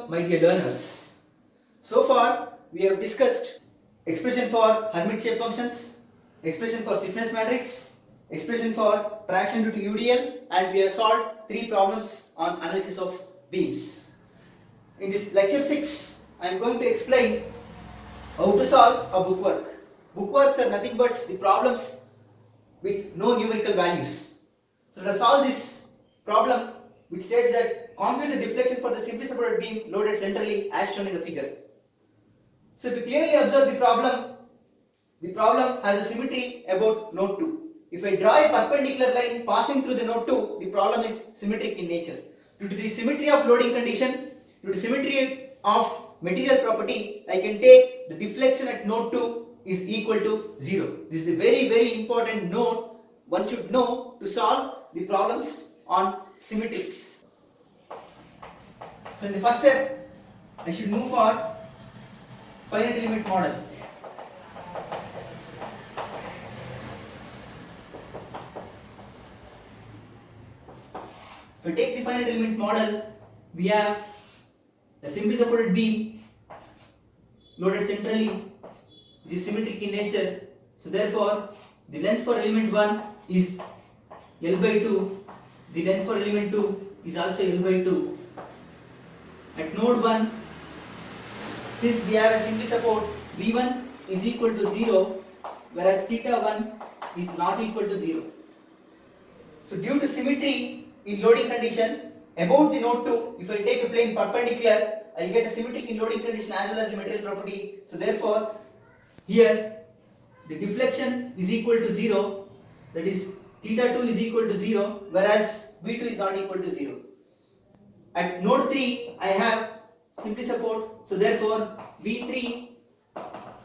my dear learners. So far we have discussed expression for Hermite shape functions, expression for stiffness matrix, expression for traction due to UDL, and we have solved 3 problems on analysis of beams. In this lecture 6, I am going to explain how to solve a bookwork. Bookworks are nothing but the problems with no numerical values. So let us solve this problem which states that compute the deflection for the simply supported beam loaded centrally as shown in the figure. So if you clearly observe the problem has a symmetry about node 2. If I draw a perpendicular line passing through the node 2, the problem is symmetric in nature. Due to the symmetry of loading condition, due to symmetry of material property, I can take the deflection at node 2 is equal to 0. This is a very important node one should know to solve the problems on symmetries. So in the first step, I should move for finite element model. If I take the finite element model, we have a simply supported beam loaded centrally, which is symmetric in nature. So therefore, the length for element 1 is L by 2, the length for element 2 is also L by 2. At node 1, since we have a simply support, V1 is equal to 0, whereas theta 1 is not equal to 0. So due to symmetry in loading condition, about the node 2, if I take a plane perpendicular, I will get a symmetric in loading condition as well as the material property. So therefore, here the deflection is equal to 0, that is theta 2 is equal to 0, whereas V2 is not equal to 0. At node 3, I have simply support, so therefore V3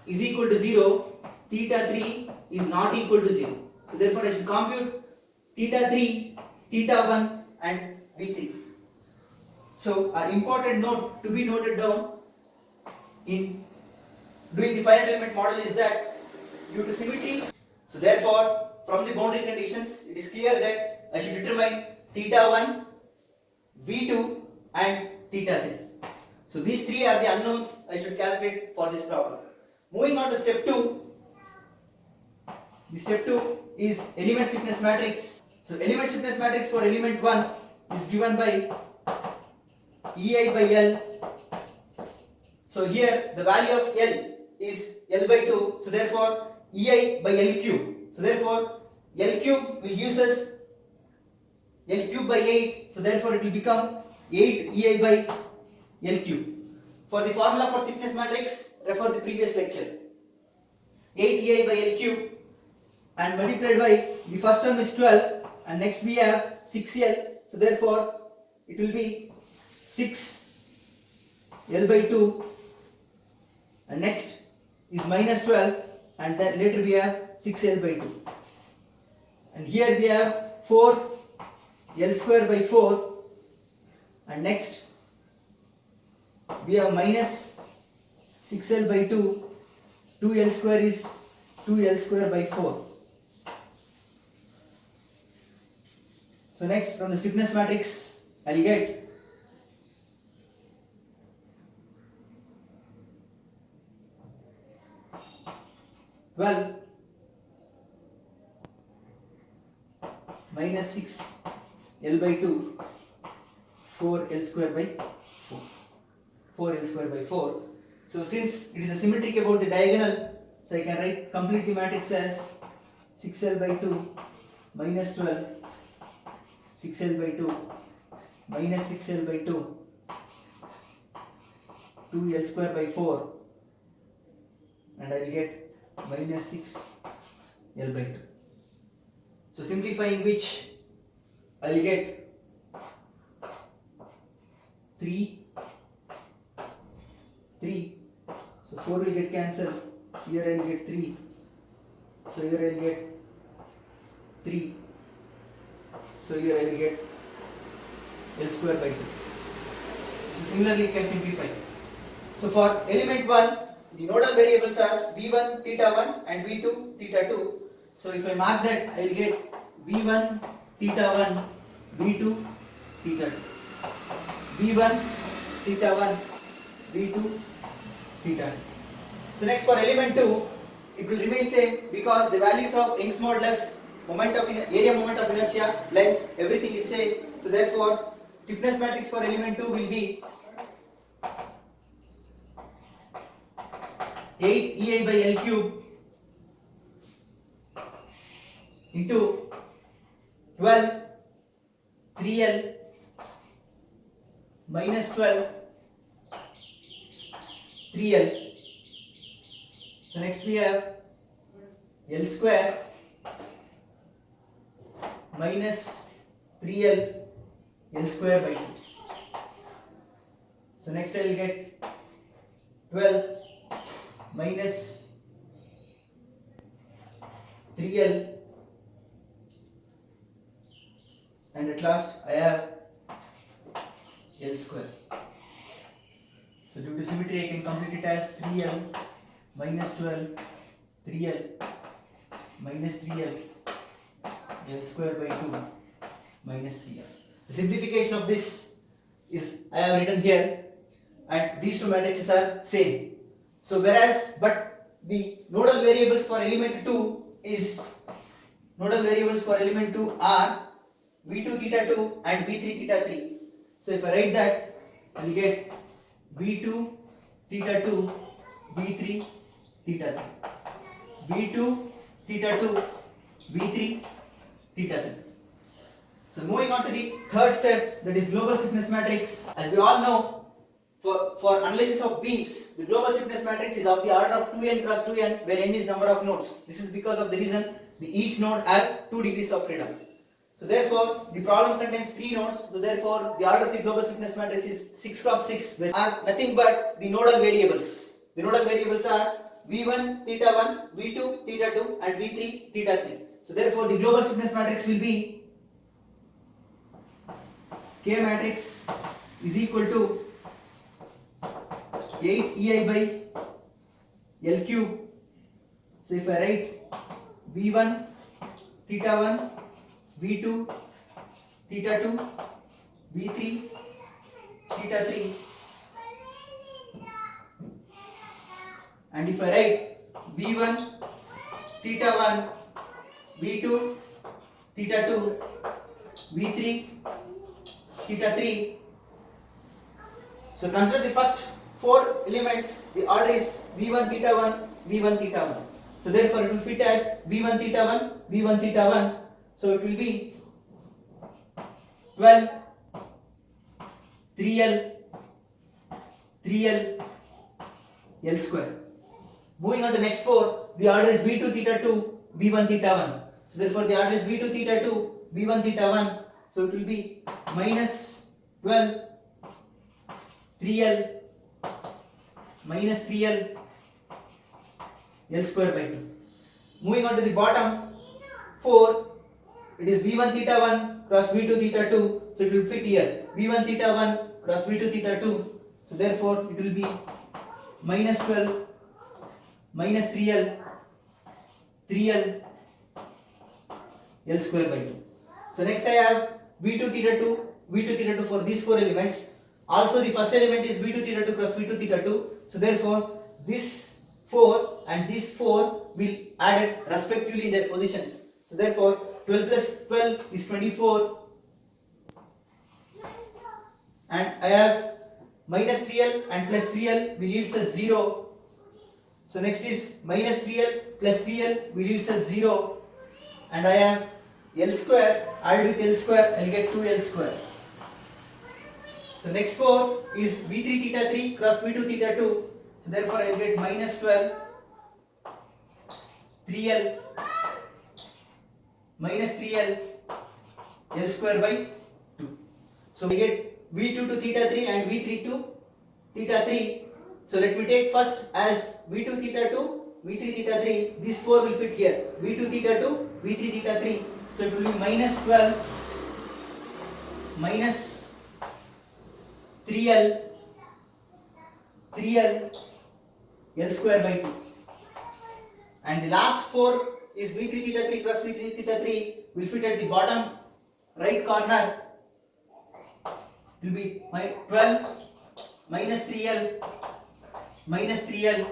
is equal to 0, theta 3 is not equal to 0. So therefore I should compute theta 3, theta 1 and V3. So an important note to be noted down in doing the finite element model is that due to symmetry, so therefore from the boundary conditions it is clear that I should determine theta 1, V2 and theta 3. So these 3 are the unknowns I should calculate for this problem. Moving on to step 2. The step 2 is element stiffness matrix. So element stiffness matrix for element 1 is given by EI by L. So here the value of L is L by 2. So therefore EI by L cube. So therefore L cube will give us L cube by 8. So therefore it will become 8 EI by L cube. For the formula for stiffness matrix, refer the previous lecture. 8 EI by L cube and multiplied by the first term is 12 and next we have 6L. So therefore it will be 6 L by 2 and next is minus 12 and then later we have 6L by 2. And here we have 4 L square by 4 and next we have minus 6L by 2, 2L square is 2L square by 4. So next from the stiffness matrix I will get minus 6 L by 2, 4 L square by 4. 4 L square by 4. So since it is a symmetric about the diagonal, so I can write complete the matrix as 6L by 2 minus 12, 6L by 2 minus 6L by 2, 2L square by 4 and I will get minus 6L by 2. So simplifying which I will get 3, so 4 will get cancelled, here I will get 3, so here I will get 3, so here I will get L square by 2. So similarly you can simplify. So for element 1, the nodal variables are V1 theta 1 and V2 theta 2. So if I mark that, I will get V1 theta 1, V2 theta 2. V1 theta 1 V2 theta 2. So next for element 2, it will remain same because the values of Young's modulus, moment of area, moment of inertia, length, everything is same. So therefore stiffness matrix for element 2 will be 8 EI by L cube into 12 3L minus 12 3L. So next we have L square minus 3L L square by 2. So next I will get 12 minus 3L, and at last I have L square. So due to symmetry I can complete it as 3L minus 12 3L minus 3L L square by 2 minus 3L. The simplification of this is I have written here, and these two matrices are same. So whereas but the nodal variables for element 2 are V2 theta 2 and V3 theta 3. So if I write that, I will get V2 theta 2 V3 theta 3, V2 theta 2 V3 theta 3. So moving on to the third step, that is global stiffness matrix. As we all know, for analysis of beams, the global stiffness matrix is of the order of 2n cross 2n, where n is number of nodes. This is because of the reason each node has 2 degrees of freedom. So therefore, the problem contains 3 nodes. So therefore, the order of the global stiffness matrix is 6 cross 6, which are nothing but the nodal variables. The nodal variables are V1 theta 1, V2 theta 2, and V3 theta 3. So therefore, the global stiffness matrix will be K matrix is equal to 8 EI by L cube. So if I write V1 theta 1, V2 theta 2, V3 theta 3, and if I write V1 theta 1, V2 theta 2, V3 theta 3. So consider the first 4 elements, the order is V1 theta 1, V1 theta 1. So therefore it will fit as V1 theta 1, V1 theta 1. So it will be 12 3L L square. Moving on to next 4, the order is V2 theta 2, V1 theta 1. So therefore the order is V2 theta 2, V1 theta 1. So it will be minus 12 3L minus 3L L square by 2. Moving on to the bottom 4, it is V1 theta 1 cross V2 theta 2. So it will fit here. V1 theta 1 cross V2 theta 2. So therefore it will be minus 12 minus 3L L square by 2. So next I have V2 theta 2 for these 4 elements. Also the first element is V2 theta 2 cross V2 theta 2. So therefore this 4 and this 4 will added respectively in their positions. So therefore 12 plus 12 is 24, and I have minus 3L and plus 3L will yield us 0. So next is minus 3L plus 3L will yield us 0, and I have L square added with L square, I will get 2L square. So next 4 is V3 theta 3 cross V2 theta 2. So therefore I will get minus 12 3L minus 3L L square by 2. So we get V2 to theta 3 and V3 to theta 3. So let me take first as V2 theta 2, V3 theta 3. These 4 will fit here. V2 theta 2, V3 theta 3. So it will be minus 12 minus 3L L square by 2. And the last 4 is V3 theta 3 cross V3 theta 3 will fit at the bottom right corner. It will be 12 minus 3L minus 3L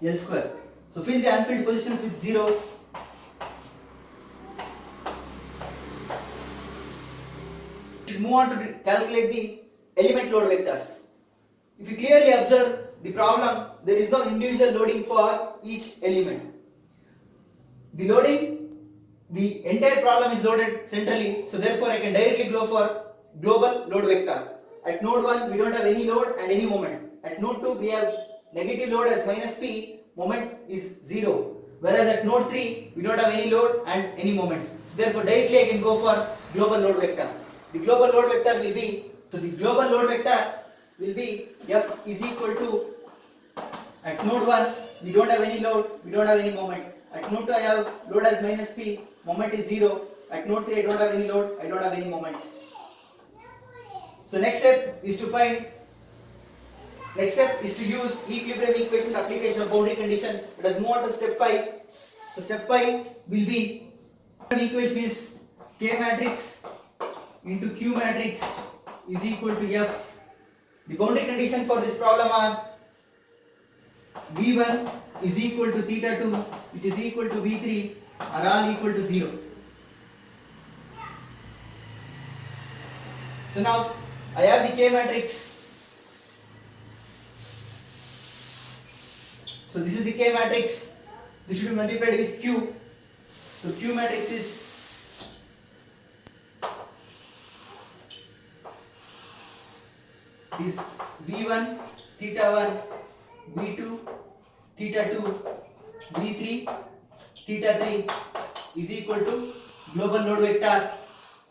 L square. So fill the unfilled positions with zeros. Move on to calculate the element load vectors. If you clearly observe the problem, there is no individual loading for each element. The loading, the entire problem is loaded centrally, so therefore I can directly go for global load vector. At node 1 we don't have any load and any moment. At node 2 we have negative load as minus p, moment is 0. Whereas at node 3 we don't have any load and any moments. So therefore directly I can go for global load vector. The global load vector will be, so the global load vector will be F is equal to, at node 1 we don't have any load, we don't have any moment. At node 2 I have load as minus p, moment is 0. At node 3 I don't have any load, I don't have any moments. So next step is to use equilibrium equation application of boundary condition. Let us move on to step 5. So step 5 will be, the equation is K matrix into Q matrix is equal to F. The boundary condition for this problem are V1 is equal to theta 2, which is equal to V3, are all equal to 0. So now I have the K matrix. So this is the K matrix. This should be multiplied with Q. So Q matrix is V1 theta 1, V2 theta 2, V3 theta 3 is equal to global load vector,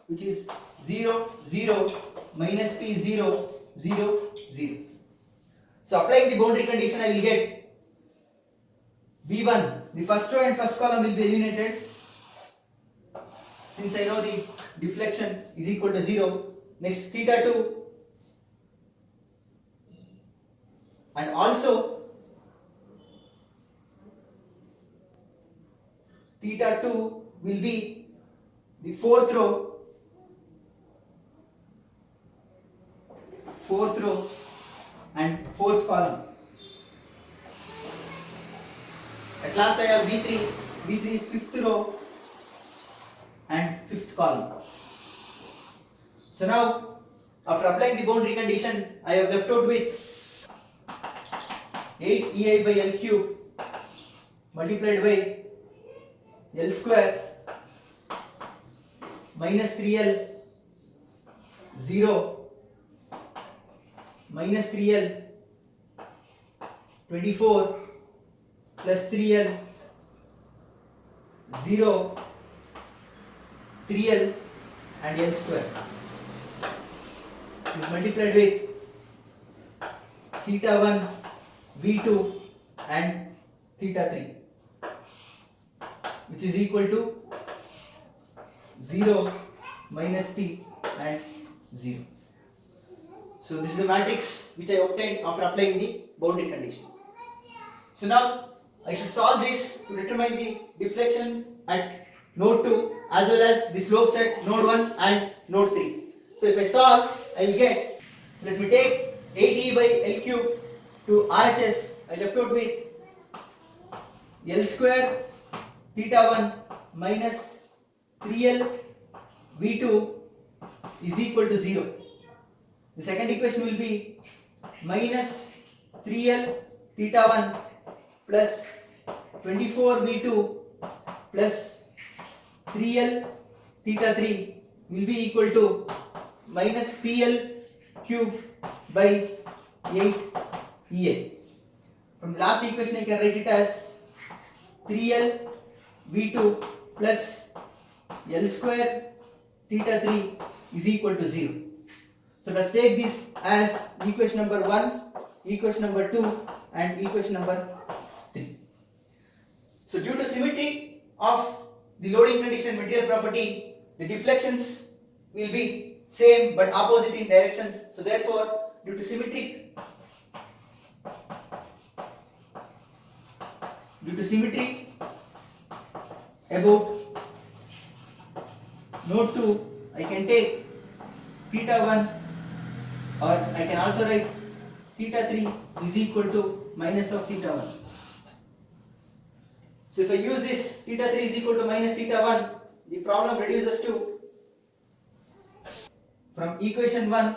which is 0 0 minus p 0 0 0. So applying the boundary condition I will get V1, the first row and first column will be eliminated since I know the deflection is equal to 0. Next theta 2 and also theta 2 will be the fourth row and fourth column. At last I have V3. V3 is fifth row and fifth column. So now after applying the boundary condition I have left out with 8 EI by L cube multiplied by L square minus 3L 0 minus 3L 24 plus 3L 0 3L and L square is multiplied with theta 1 V2 and theta 3, which is equal to 0 minus p and 0. So this is the matrix which I obtained after applying the boundary condition. So now I should solve this to determine the deflection at node 2 as well as the slopes at node 1 and node 3. So if I solve, I will get, so let me take 8e by L cube to RHS. I left out with L square theta 1 minus 3L V2 is equal to 0. The second equation will be minus 3L theta 1 plus 24 V2 plus 3L theta 3 will be equal to minus PL cube by 8 EA. From the last equation I can write it as 3L V2 plus L square theta 3 is equal to 0. So let's take this as equation number 1, equation number 2 and equation number 3. So due to symmetry of the loading condition material property, the deflections will be same but opposite in directions. So therefore due to symmetry about node 2, I can take theta 1 or I can also write theta 3 is equal to minus of theta 1. So if I use this theta 3 is equal to minus theta 1, the problem reduces to, from equation 1,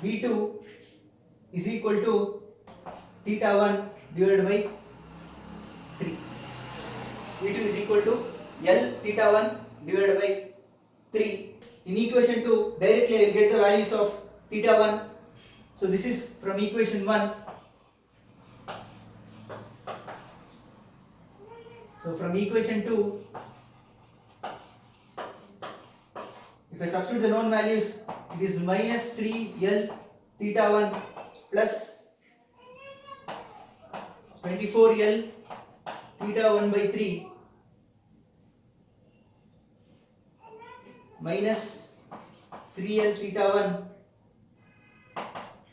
V2 is equal to theta 1 divided by 3. V2 is equal to L theta 1 divided by 3. In equation 2, directly I will get the values of theta 1. So this is from equation 1. So from equation 2, if I substitute the known values, it is minus 3L theta 1 plus 24L theta 1 by 3 minus 3L theta 1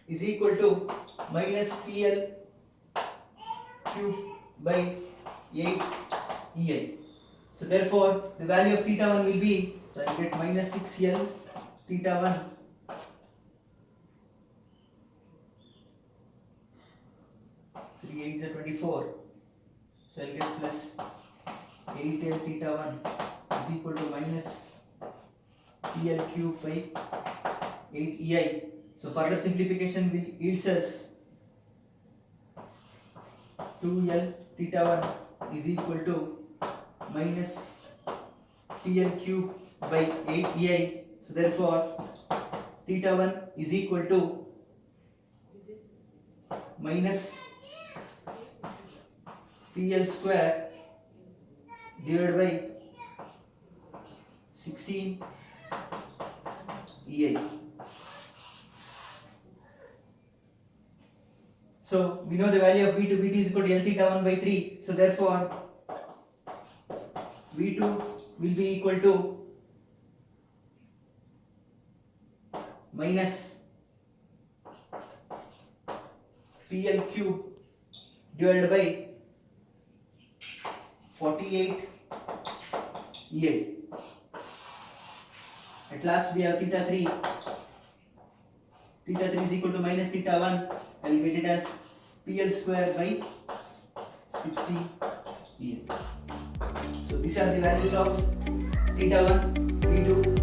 is equal to minus PL cube by 8 EI. So therefore the value of theta 1 will be, so I get minus 6L theta 1 3 8 is 24. So I'll get plus 8L theta 1 is equal to minus PL cube by 8 EI. So further simplification will yields us 2L theta 1 is equal to minus PL cube by 8 EI. So therefore theta 1 is equal to minus PL square divided by 16 EI. So we know the value of V2. V2 is equal to L theta 1 by 3. So therefore V2 will be equal to minus PL cube divided by 48 EI. At last we have theta 3. Theta 3 is equal to minus theta 1. I will get it as PL square by 60 EI. So these are the values of theta 1, V2 and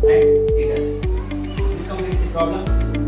theta 3. This completes the problem.